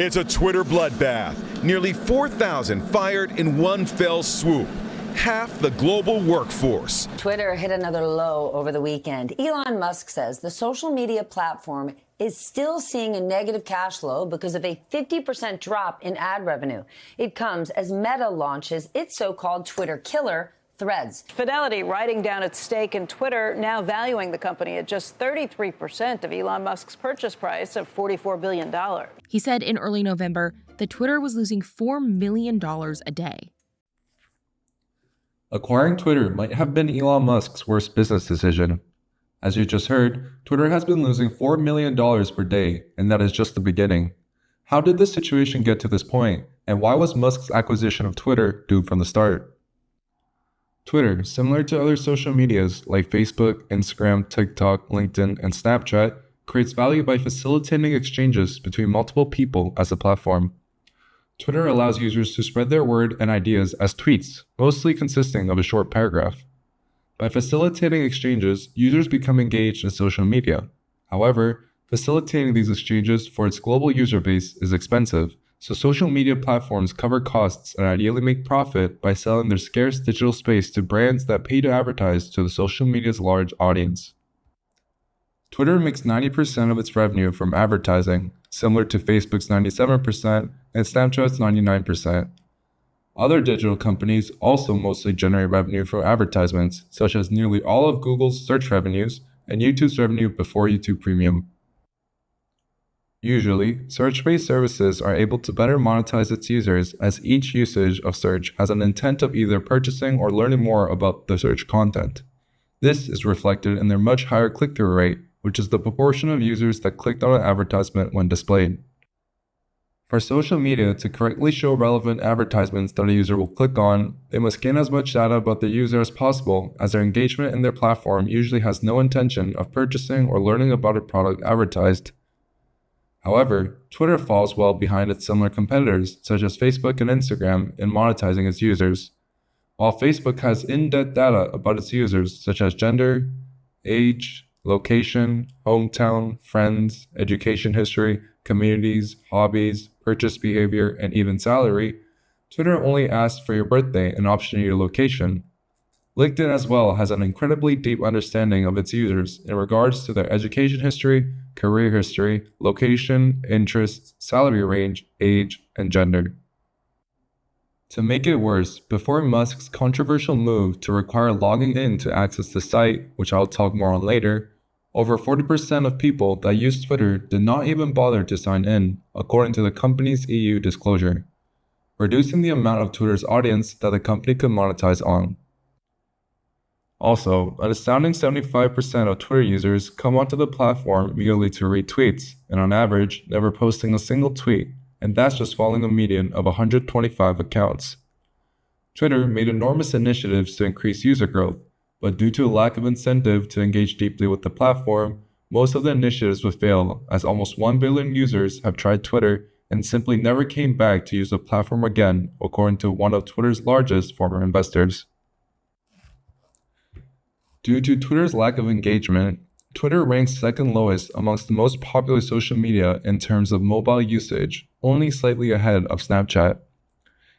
It's a Twitter bloodbath. Nearly 4,000 fired in one fell swoop. Half the global workforce. Twitter hit another low over the weekend. Elon Musk says the social media platform is still seeing a negative cash flow because of a 50% drop in ad revenue. It comes as Meta launches its so-called Twitter killer, Threads. Fidelity writing down its stake in Twitter, now valuing the company at just 33% of Elon Musk's purchase price of $44 billion. He said in early November that Twitter was losing $4 million a day. Acquiring Twitter might have been Elon Musk's worst business decision. As you just heard, Twitter has been losing $4 million per day, and that is just the beginning. How did this situation get to this point, and why was Musk's acquisition of Twitter doomed from the start? Twitter, similar to other social medias like Facebook, Instagram, TikTok, LinkedIn, and Snapchat, creates value by facilitating exchanges between multiple people as a platform. Twitter allows users to spread their word and ideas as tweets, mostly consisting of a short paragraph. By facilitating exchanges, users become engaged in social media. However, facilitating these exchanges for its global user base is expensive, so social media platforms cover costs and ideally make profit by selling their scarce digital space to brands that pay to advertise to the social media's large audience. Twitter makes 90% of its revenue from advertising, similar to Facebook's 97% and Snapchat's 99%. Other digital companies also mostly generate revenue from advertisements, such as nearly all of Google's search revenues and YouTube's revenue before YouTube Premium. Usually, search-based services are able to better monetize its users as each usage of search has an intent of either purchasing or learning more about the search content. This is reflected in their much higher click-through rate, which is the proportion of users that clicked on an advertisement when displayed. For social media to correctly show relevant advertisements that a user will click on, they must gain as much data about the user as possible, as their engagement in their platform usually has no intention of purchasing or learning about a product advertised. However, Twitter falls well behind its similar competitors, such as Facebook and Instagram, in monetizing its users. While Facebook has in-depth data about its users, such as gender, age, location, hometown, friends, education history, communities, hobbies, purchase behavior, and even salary, Twitter only asks for your birthday and option your location. LinkedIn as well has an incredibly deep understanding of its users in regards to their education history, career history, location, interests, salary range, age, and gender. To make it worse, before Musk's controversial move to require logging in to access the site, which I'll talk more on later, over 40% of people that use Twitter did not even bother to sign in, according to the company's EU disclosure, reducing the amount of Twitter's audience that the company could monetize on. Also, an astounding 75% of Twitter users come onto the platform merely to read tweets, and on average, never posting a single tweet, and that's just following a median of 125 accounts. Twitter made enormous initiatives to increase user growth, but due to a lack of incentive to engage deeply with the platform, most of the initiatives would fail, as almost 1 billion users have tried Twitter and simply never came back to use the platform again, according to one of Twitter's largest former investors. Due to Twitter's lack of engagement, Twitter ranks second lowest amongst the most popular social media in terms of mobile usage, only slightly ahead of Snapchat.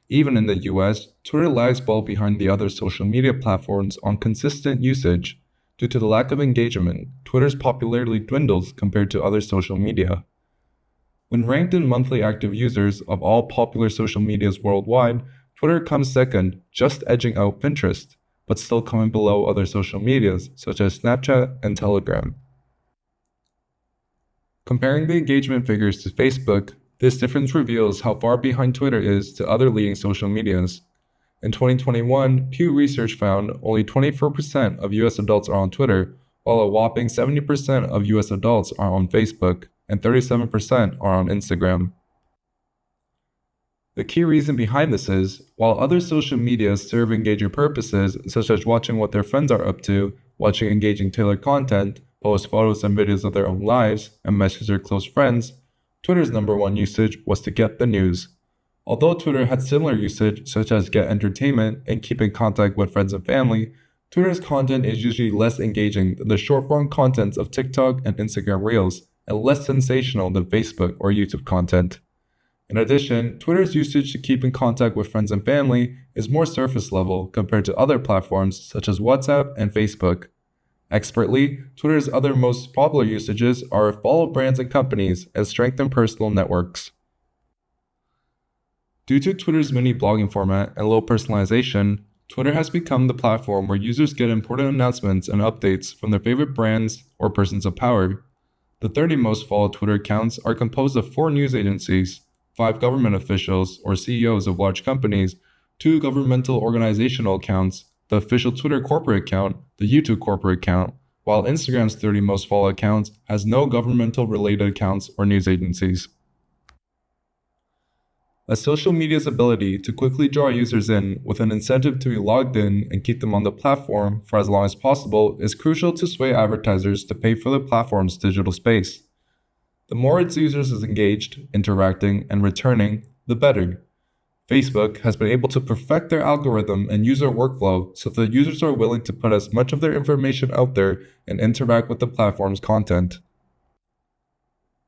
Even in the US, Twitter lags well behind the other social media platforms on consistent usage. Due to the lack of engagement, Twitter's popularity dwindles compared to other social media. When ranked in monthly active users of all popular social medias worldwide, Twitter comes second, just edging out Pinterest, but still coming below other social medias such as Snapchat and Telegram. Comparing the engagement figures to Facebook, this difference reveals how far behind Twitter is to other leading social medias. In 2021, Pew Research found only 24% of US adults are on Twitter, while a whopping 70% of US adults are on Facebook, and 37% are on Instagram. The key reason behind this is, while other social medias serve engaging purposes such as watching what their friends are up to, watching engaging tailored content, post photos and videos of their own lives, and message their close friends, Twitter's number one usage was to get the news. Although Twitter had similar usage such as get entertainment and keep in contact with friends and family, Twitter's content is usually less engaging than the short-form contents of TikTok and Instagram Reels, and less sensational than Facebook or YouTube content. In addition, Twitter's usage to keep in contact with friends and family is more surface level compared to other platforms such as WhatsApp and Facebook. Expertly, Twitter's other most popular usages are follow brands and companies and strengthen personal networks. Due to Twitter's mini blogging format and low personalization, Twitter has become the platform where users get important announcements and updates from their favorite brands or persons of power. The 30 most followed Twitter accounts are composed of 4 news agencies, 5 government officials or CEOs of large companies, 2 governmental organizational accounts, the official Twitter corporate account, the YouTube corporate account, while Instagram's 30 most followed accounts has no governmental related accounts or news agencies. A social media's ability to quickly draw users in with an incentive to be logged in and keep them on the platform for as long as possible is crucial to sway advertisers to pay for the platform's digital space. The more its users is engaged, interacting, and returning, the better. Facebook has been able to perfect their algorithm and user workflow so that users are willing to put as much of their information out there and interact with the platform's content.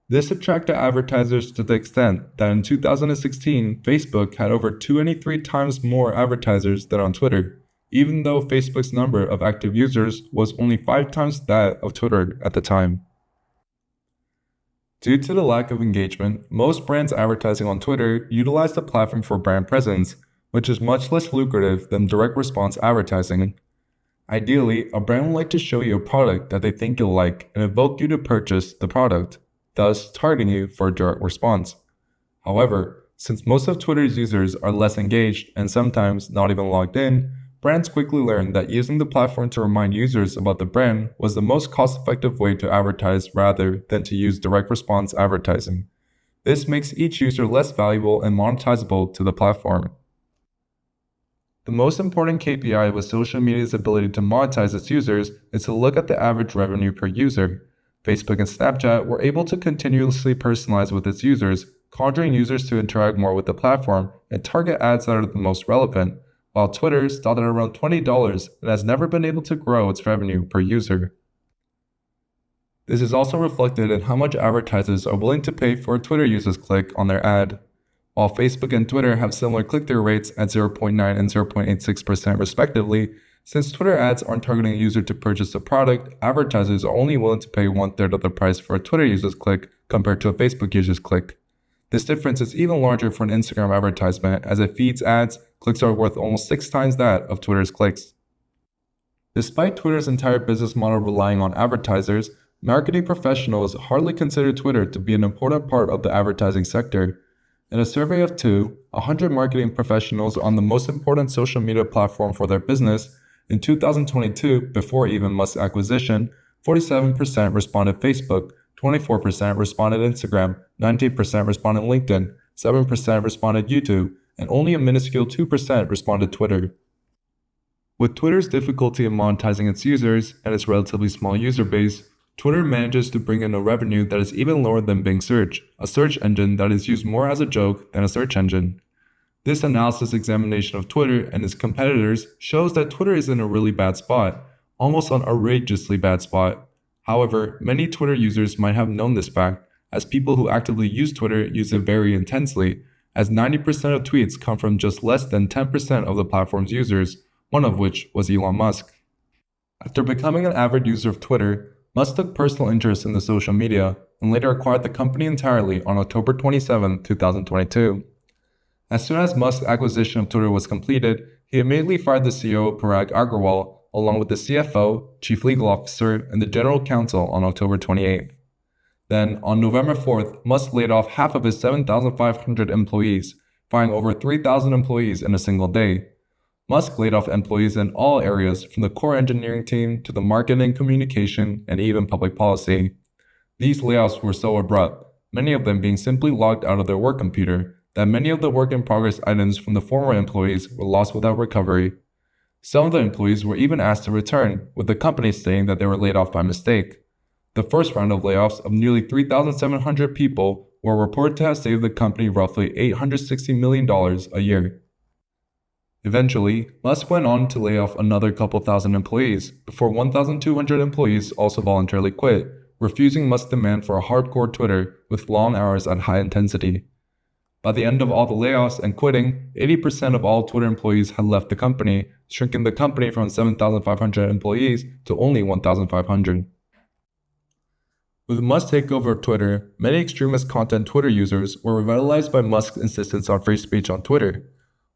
This attracted advertisers to the extent that in 2016, Facebook had over 23 times more advertisers than on Twitter, even though Facebook's number of active users was only 5 times that of Twitter at the time. Due to the lack of engagement, most brands advertising on Twitter utilize the platform for brand presence, which is much less lucrative than direct response advertising. Ideally, a brand would like to show you a product that they think you'll like and evoke you to purchase the product, thus targeting you for a direct response. However, since most of Twitter's users are less engaged and sometimes not even logged in, brands quickly learned that using the platform to remind users about the brand was the most cost-effective way to advertise rather than to use direct response advertising. This makes each user less valuable and monetizable to the platform. The most important KPI with social media's ability to monetize its users is to look at the average revenue per user. Facebook and Snapchat were able to continuously personalize with its users, conjuring users to interact more with the platform and target ads that are the most relevant, while Twitter started at around $20 and has never been able to grow its revenue per user. This is also reflected in how much advertisers are willing to pay for a Twitter user's click on their ad. While Facebook and Twitter have similar click-through rates at 0.9 and 0.86% respectively, since Twitter ads aren't targeting a user to purchase a product, advertisers are only willing to pay 1/3 of the price for a Twitter user's click compared to a Facebook user's click. This difference is even larger for an Instagram advertisement, as it feeds ads, clicks are worth almost 6 times that of Twitter's clicks. Despite Twitter's entire business model relying on advertisers, marketing professionals hardly consider Twitter to be an important part of the advertising sector. In a survey of 100 marketing professionals on the most important social media platform for their business, in 2022, before even Musk's acquisition, 47% responded Facebook, 24% responded Instagram, 19% responded LinkedIn, 7% responded YouTube, and only a minuscule 2% responded Twitter. With Twitter's difficulty in monetizing its users and its relatively small user base, Twitter manages to bring in a revenue that is even lower than Bing Search, a search engine that is used more as a joke than a search engine. This analysis examination of Twitter and its competitors shows that Twitter is in a really bad spot, almost an outrageously bad spot. However, many Twitter users might have known this fact, as people who actively use Twitter use it very intensely, as 90% of tweets come from just less than 10% of the platform's users, one of which was Elon Musk. After becoming an avid user of Twitter, Musk took personal interest in the social media and later acquired the company entirely on October 27, 2022. As soon as Musk's acquisition of Twitter was completed, he immediately fired the CEO Parag Agrawal, along with the CFO, Chief Legal Officer, and the General Counsel on October 28th. Then, on November 4th, Musk laid off half of his 7,500 employees, firing over 3,000 employees in a single day. Musk laid off employees in all areas, from the core engineering team to the marketing, communication, and even public policy. These layoffs were so abrupt, many of them being simply logged out of their work computer, that many of the work-in-progress items from the former employees were lost without recovery. Some of the employees were even asked to return, with the company saying that they were laid off by mistake. The first round of layoffs of nearly 3,700 people were reported to have saved the company roughly $860 million a year. Eventually, Musk went on to lay off another couple thousand employees, before 1,200 employees also voluntarily quit, refusing Musk's demand for a hardcore Twitter with long hours at high intensity. By the end of all the layoffs and quitting, 80% of all Twitter employees had left the company, shrinking the company from 7,500 employees to only 1,500. With Musk's takeover of Twitter, many extremist content Twitter users were revitalized by Musk's insistence on free speech on Twitter.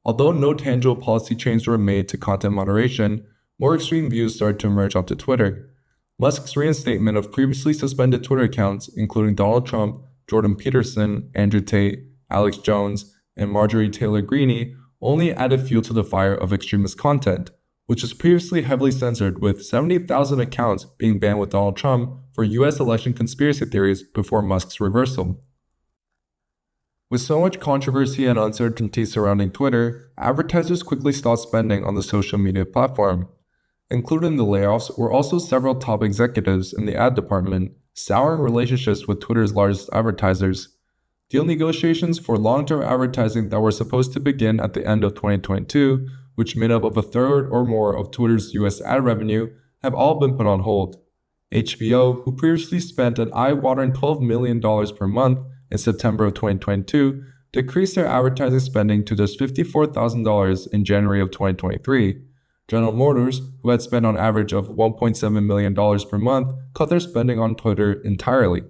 Although no tangible policy changes were made to content moderation, more extreme views started to emerge onto Twitter. Musk's reinstatement of previously suspended Twitter accounts, including Donald Trump, Jordan Peterson, Andrew Tate, Alex Jones, and Marjorie Taylor Greene, only added fuel to the fire of extremist content, which was previously heavily censored, with 70,000 accounts being banned with Donald Trump for US election conspiracy theories before Musk's reversal. With so much controversy and uncertainty surrounding Twitter, advertisers quickly stopped spending on the social media platform. Included in the layoffs were also several top executives in the ad department, souring relationships with Twitter's largest advertisers. Deal negotiations for long-term advertising that were supposed to begin at the end of 2022, which made up of a third or more of Twitter's US ad revenue, have all been put on hold. HBO, who previously spent an eye-watering $12 million per month in September of 2022, decreased their advertising spending to just $54,000 in January of 2023. General Motors, who had spent on average of $1.7 million per month, cut their spending on Twitter entirely.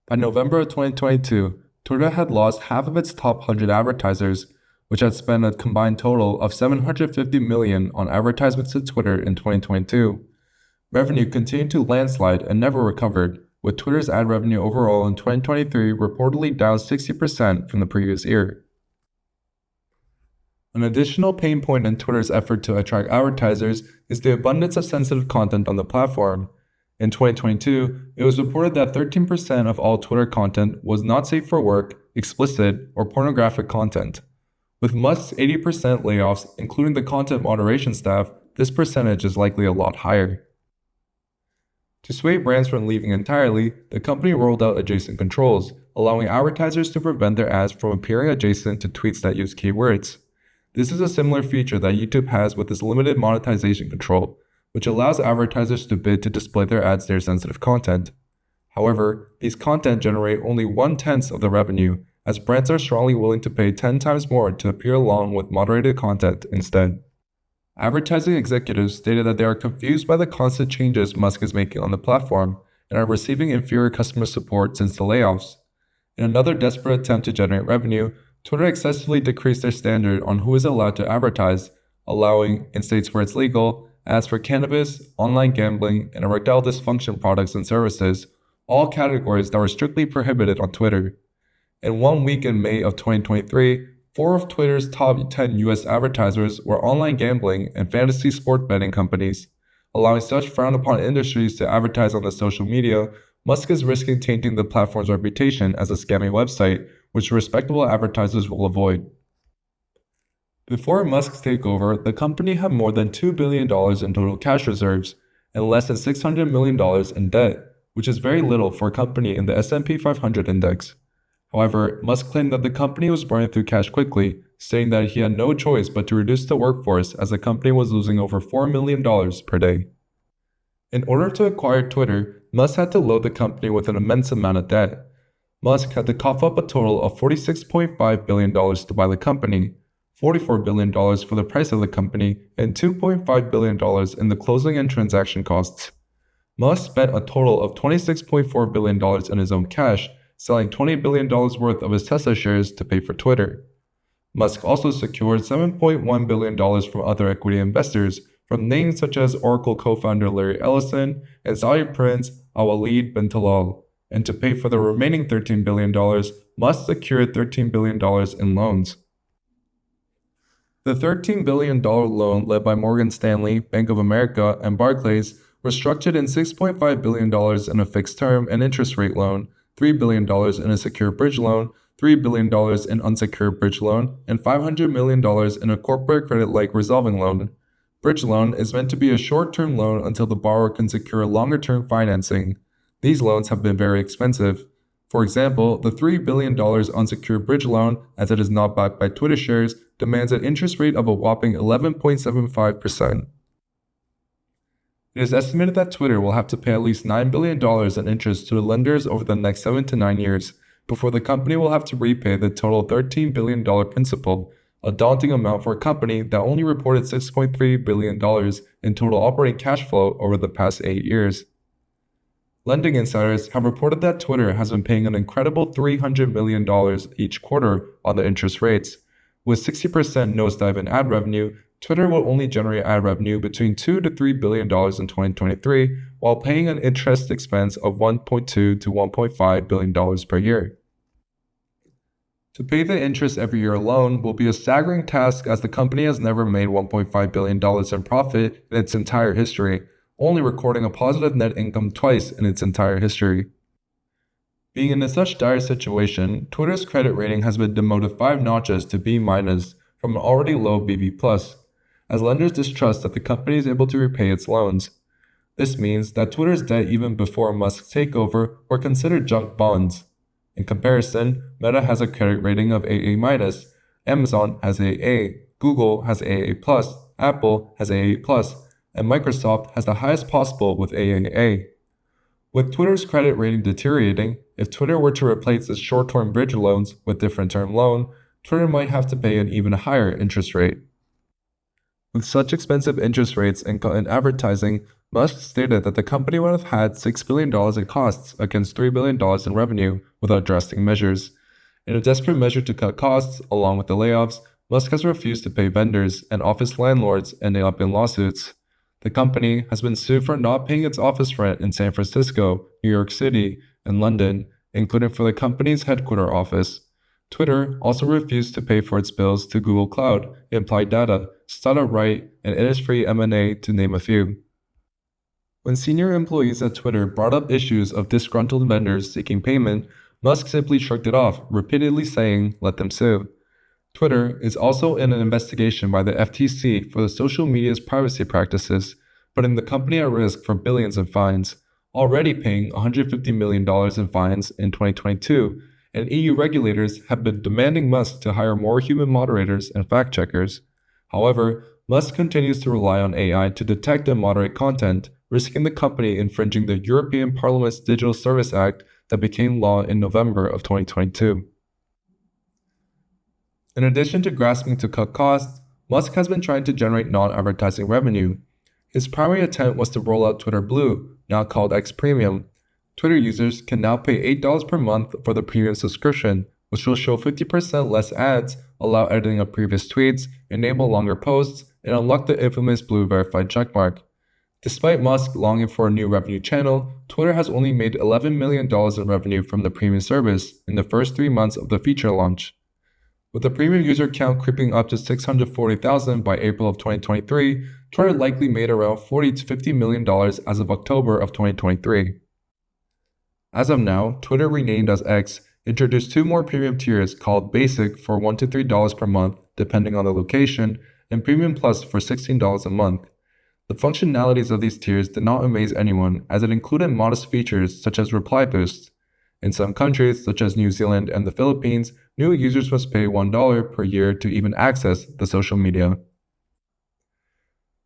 By November of 2022, Twitter had lost half of its top 100 advertisers, which had spent a combined total of $750 million on advertisements to Twitter in 2022. Revenue continued to landslide and never recovered, with Twitter's ad revenue overall in 2023 reportedly down 60% from the previous year. An additional pain point in Twitter's effort to attract advertisers is the abundance of sensitive content on the platform. In 2022, it was reported that 13% of all Twitter content was not safe for work, explicit, or pornographic content. With Musk's 80% layoffs, including the content moderation staff, this percentage is likely a lot higher. To sway brands from leaving entirely, the company rolled out adjacent controls, allowing advertisers to prevent their ads from appearing adjacent to tweets that use keywords. This is a similar feature that YouTube has with its limited monetization control, which allows advertisers to bid to display their ads near sensitive content. However, these content generate only 1/10 of the revenue, as brands are strongly willing to pay 10 times more to appear along with moderated content instead. Advertising executives stated that they are confused by the constant changes Musk is making on the platform and are receiving inferior customer support since the layoffs. In another desperate attempt to generate revenue, Twitter excessively decreased their standard on who is allowed to advertise, allowing, in states where it's legal, ads for cannabis, online gambling, and erectile dysfunction products and services, all categories that were strictly prohibited on Twitter. In 1 week in May of 2023, 4 of Twitter's top 10 US advertisers were online gambling and fantasy sport betting companies. Allowing such frowned-upon industries to advertise on the social media, Musk is risking tainting the platform's reputation as a scammy website, which respectable advertisers will avoid. Before Musk's takeover, the company had more than $2 billion in total cash reserves and less than $600 million in debt, which is very little for a company in the S&P 500 index. However, Musk claimed that the company was burning through cash quickly, saying that he had no choice but to reduce the workforce as the company was losing over $4 million per day. In order to acquire Twitter, Musk had to load the company with an immense amount of debt. Musk had to cough up a total of $46.5 billion to buy the company, $44 billion for the price of the company, and $2.5 billion in the closing and transaction costs. Musk spent a total of $26.4 billion in his own cash, selling $20 billion worth of his Tesla shares to pay for Twitter. Musk also secured $7.1 billion from other equity investors, from names such as Oracle co-founder Larry Ellison and Saudi Prince Al-Walid bin Talal. And to pay for the remaining $13 billion, Musk secured $13 billion in loans. The $13 billion loan led by Morgan Stanley, Bank of America, and Barclays was structured in $6.5 billion in a fixed-term and interest rate loan, $3 billion in a secure bridge loan, $3 billion in unsecured bridge loan, and $500 million in a corporate credit-like resolving loan. Bridge loan is meant to be a short-term loan until the borrower can secure longer-term financing. These loans have been very expensive. For example, the $3 billion unsecured bridge loan, as it is not backed by Twitter shares, demands an interest rate of a whopping 11.75%. It is estimated that Twitter will have to pay at least $9 billion in interest to the lenders over the next 7 to 9 years, before the company will have to repay the total $13 billion principal, a daunting amount for a company that only reported $6.3 billion in total operating cash flow over the past 8 years. Lending insiders have reported that Twitter has been paying an incredible $300 million each quarter on the interest rates. With 60% nosedive in ad revenue, Twitter will only generate ad revenue between $2 to $3 billion in 2023, while paying an interest expense of $1.2 to $1.5 billion per year. To pay the interest every year alone will be a staggering task, as the company has never made $1.5 billion in profit in its entire history, only recording a positive net income twice in its entire history. Being in such dire situation, Twitter's credit rating has been demoted 5 notches to B- from an already low BB+, as lenders distrust that the company is able to repay its loans. This means that Twitter's debt even before Musk's takeover were considered junk bonds. In comparison, Meta has a credit rating of AA-, Amazon has AA, Google has AA+, Apple has AA+, and Microsoft has the highest possible with AAA. With Twitter's credit rating deteriorating, if Twitter were to replace its short-term bridge loans with different-term loan, Twitter might have to pay an even higher interest rate. With such expensive interest rates in advertising, Musk stated that the company would have had $6 billion in costs against $3 billion in revenue without drastic measures. In a desperate measure to cut costs, along with the layoffs, Musk has refused to pay vendors and office landlords, ending up in lawsuits. The company has been sued for not paying its office rent in San Francisco, New York City, and London, including for the company's headquarters office. Twitter also refused to pay for its bills to Google Cloud, Implied Data, Startup Right, and Innisfree M&A, to name a few. When senior employees at Twitter brought up issues of disgruntled vendors seeking payment, Musk simply shrugged it off, repeatedly saying, "Let them sue." Twitter is also in an investigation by the FTC for the social media's privacy practices, putting the company at risk for billions in fines, already paying $150 million in fines in 2022, and EU regulators have been demanding Musk to hire more human moderators and fact-checkers. However, Musk continues to rely on AI to detect and moderate content, risking the company infringing the European Parliament's Digital Service Act that became law in November of 2022. In addition to grasping to cut costs, Musk has been trying to generate non-advertising revenue. His primary attempt was to roll out Twitter Blue, now called X Premium. Twitter users can now pay $8 per month for the premium subscription, which will show 50% less ads, allow editing of previous tweets, enable longer posts, and unlock the infamous blue verified checkmark. Despite Musk longing for a new revenue channel, Twitter has only made $11 million in revenue from the premium service in the first 3 months of the feature launch. With the premium user count creeping up to 640,000 by April of 2023, Twitter likely made around $40 to $50 million as of October of 2023. As of now, Twitter, renamed as X, introduced 2 more premium tiers called Basic for $1 to $3 per month, depending on the location, and Premium Plus for $16 a month. The functionalities of these tiers did not amaze anyone, as it included modest features such as reply boosts. In some countries, such as New Zealand and the Philippines, new users must pay $1 per year to even access the social media.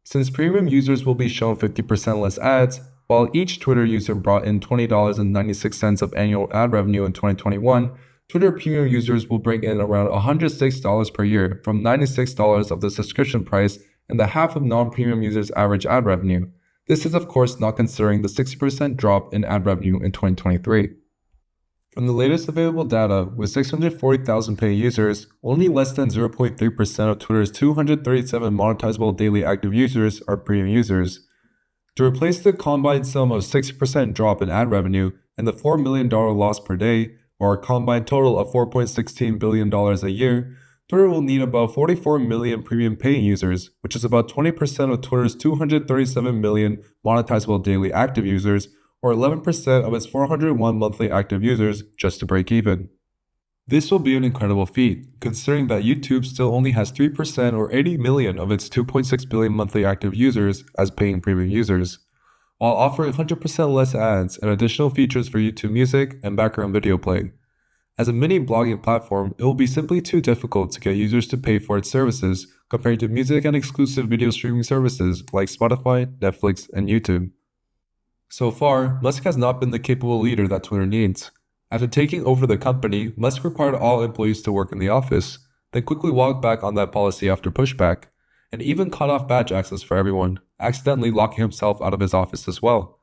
Since premium users will be shown 50% less ads, while each Twitter user brought in $20.96 of annual ad revenue in 2021, Twitter premium users will bring in around $106 per year from $96 of the subscription price and the half of non-premium users' average ad revenue. This is of course not considering the 60% drop in ad revenue in 2023. From the latest available data, with 640,000 paying users, only less than 0.3% of Twitter's 237 monetizable daily active users are premium users. To replace the combined sum of 60% drop in ad revenue and the $4 million loss per day, or a combined total of $4.16 billion a year, Twitter will need about 44 million premium paying users, which is about 20% of Twitter's 237 million monetizable daily active users, or 11% of its 401 monthly active users, just to break even. This will be an incredible feat, considering that YouTube still only has 3% or 80 million of its 2.6 billion monthly active users as paying premium users, while offering 100% less ads and additional features for YouTube Music and background video play. As a mini blogging platform, it will be simply too difficult to get users to pay for its services compared to music and exclusive video streaming services like Spotify, Netflix, and YouTube. So far, Musk has not been the capable leader that Twitter needs. After taking over the company, Musk required all employees to work in the office, then quickly walked back on that policy after pushback, and even cut off badge access for everyone, accidentally locking himself out of his office as well.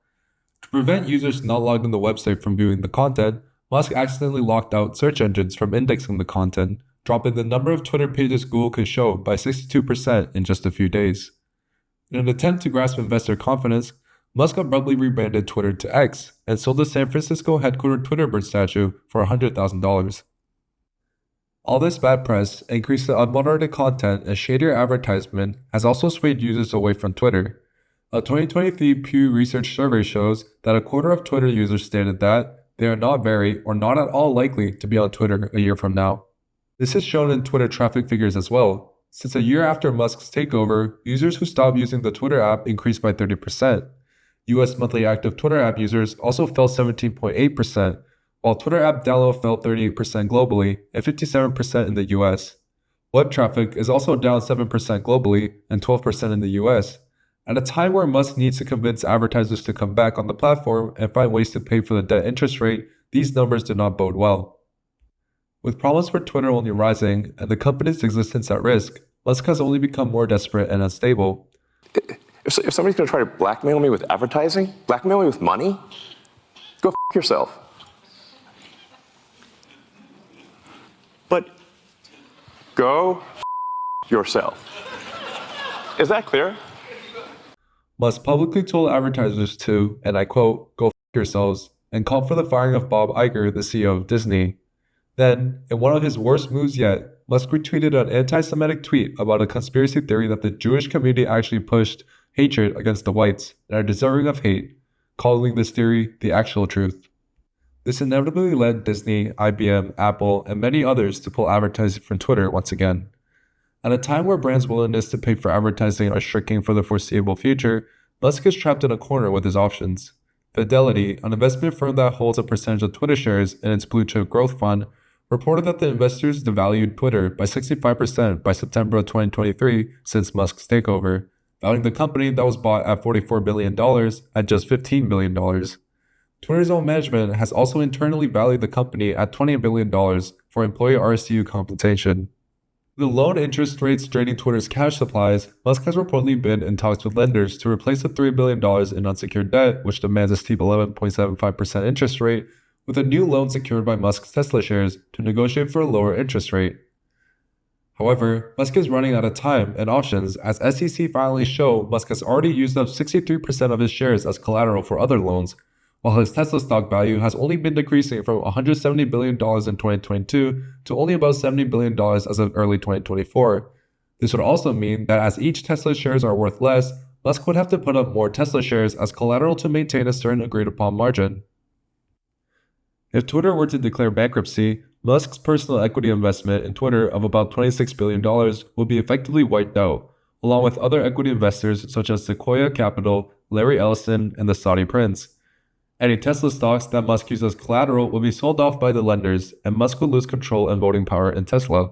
To prevent users not logged in the website from viewing the content, Musk accidentally locked out search engines from indexing the content, dropping the number of Twitter pages Google could show by 62% in just a few days. In an attempt to grasp investor confidence, Musk abruptly rebranded Twitter to X and sold the San Francisco headquartered Twitter bird statue for $100,000. All this bad press, increased unmoderated content, and shadier advertisement has also swayed users away from Twitter. A 2023 Pew Research survey shows that a quarter of Twitter users stated that they are not very or not at all likely to be on Twitter a year from now. This is shown in Twitter traffic figures as well. Since a year after Musk's takeover, users who stopped using the Twitter app increased by 30%. US monthly active Twitter app users also fell 17.8%, while Twitter app download fell 38% globally and 57% in the US. Web traffic is also down 7% globally and 12% in the US. At a time where Musk needs to convince advertisers to come back on the platform and find ways to pay for the debt interest rate, these numbers do not bode well. With problems for Twitter only rising and the company's existence at risk, Musk has only become more desperate and unstable. If somebody's going to try to blackmail me with advertising, blackmail me with money, go f*** yourself. But go f*** yourself. Is that clear? Musk publicly told advertisers to, and I quote, go f*** yourselves, and called for the firing of Bob Iger, the CEO of Disney. Then, in one of his worst moves yet, Musk retweeted an anti-Semitic tweet about a conspiracy theory that the Jewish community actually pushed hatred against the whites and are deserving of hate, calling this theory the actual truth. This inevitably led Disney, IBM, Apple, and many others to pull advertising from Twitter once again. At a time where brands' willingness to pay for advertising are shrinking for the foreseeable future, Musk is trapped in a corner with his options. Fidelity, an investment firm that holds a percentage of Twitter shares in its blue chip growth fund, reported that the investors devalued Twitter by 65% by September of 2023 since Musk's takeover, valuing the company that was bought at $44 billion at just $15 billion. Twitter's own management has also internally valued the company at $20 billion for employee RSU compensation. With the low interest rates draining Twitter's cash supplies, Musk has reportedly been in talks with lenders to replace the $3 billion in unsecured debt, which demands a steep 11.75% interest rate, with a new loan secured by Musk's Tesla shares to negotiate for a lower interest rate. However, Musk is running out of time and options as SEC filings show Musk has already used up 63% of his shares as collateral for other loans, while his Tesla stock value has only been decreasing from $170 billion in 2022 to only about $70 billion as of early 2024. This would also mean that as each Tesla shares are worth less, Musk would have to put up more Tesla shares as collateral to maintain a certain agreed upon margin. If Twitter were to declare bankruptcy, Musk's personal equity investment in Twitter of about $26 billion would be effectively wiped out, along with other equity investors such as Sequoia Capital, Larry Ellison, and the Saudi Prince. Any Tesla stocks that Musk used as collateral will be sold off by the lenders, and Musk will lose control and voting power in Tesla.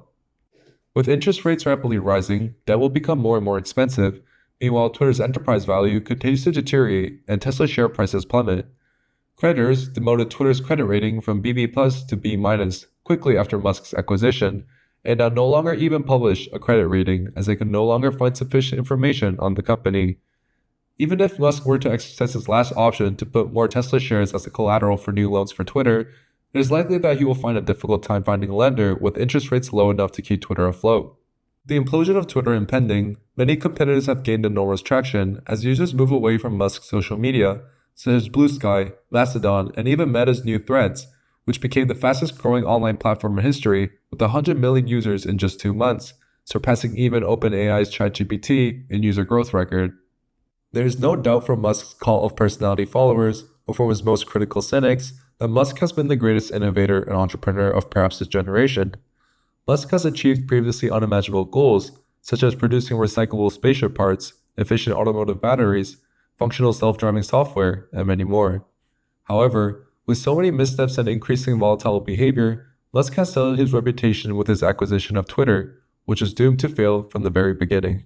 With interest rates rapidly rising, debt will become more and more expensive. Meanwhile, Twitter's enterprise value continues to deteriorate and Tesla share prices plummet. Creditors demoted Twitter's credit rating from BB+ to B- quickly after Musk's acquisition, and now no longer even publish a credit rating as they can no longer find sufficient information on the company. Even if Musk were to exercise his last option to put more Tesla shares as a collateral for new loans for Twitter, it is likely that he will find a difficult time finding a lender with interest rates low enough to keep Twitter afloat. The implosion of Twitter impending, many competitors have gained enormous traction as users move away from Musk's social media, such as Blue Sky, Mastodon, and even Meta's new Threads, which became the fastest growing online platform in history with 100 million users in just 2 months, surpassing even OpenAI's ChatGPT in user growth record. There is no doubt from Musk's cult of personality followers, or from his most critical cynics, that Musk has been the greatest innovator and entrepreneur of perhaps his generation. Musk has achieved previously unimaginable goals, such as producing recyclable spaceship parts, efficient automotive batteries, functional self-driving software, and many more. However, with so many missteps and increasing volatile behavior, Musk has settled his reputation with his acquisition of Twitter, which was doomed to fail from the very beginning.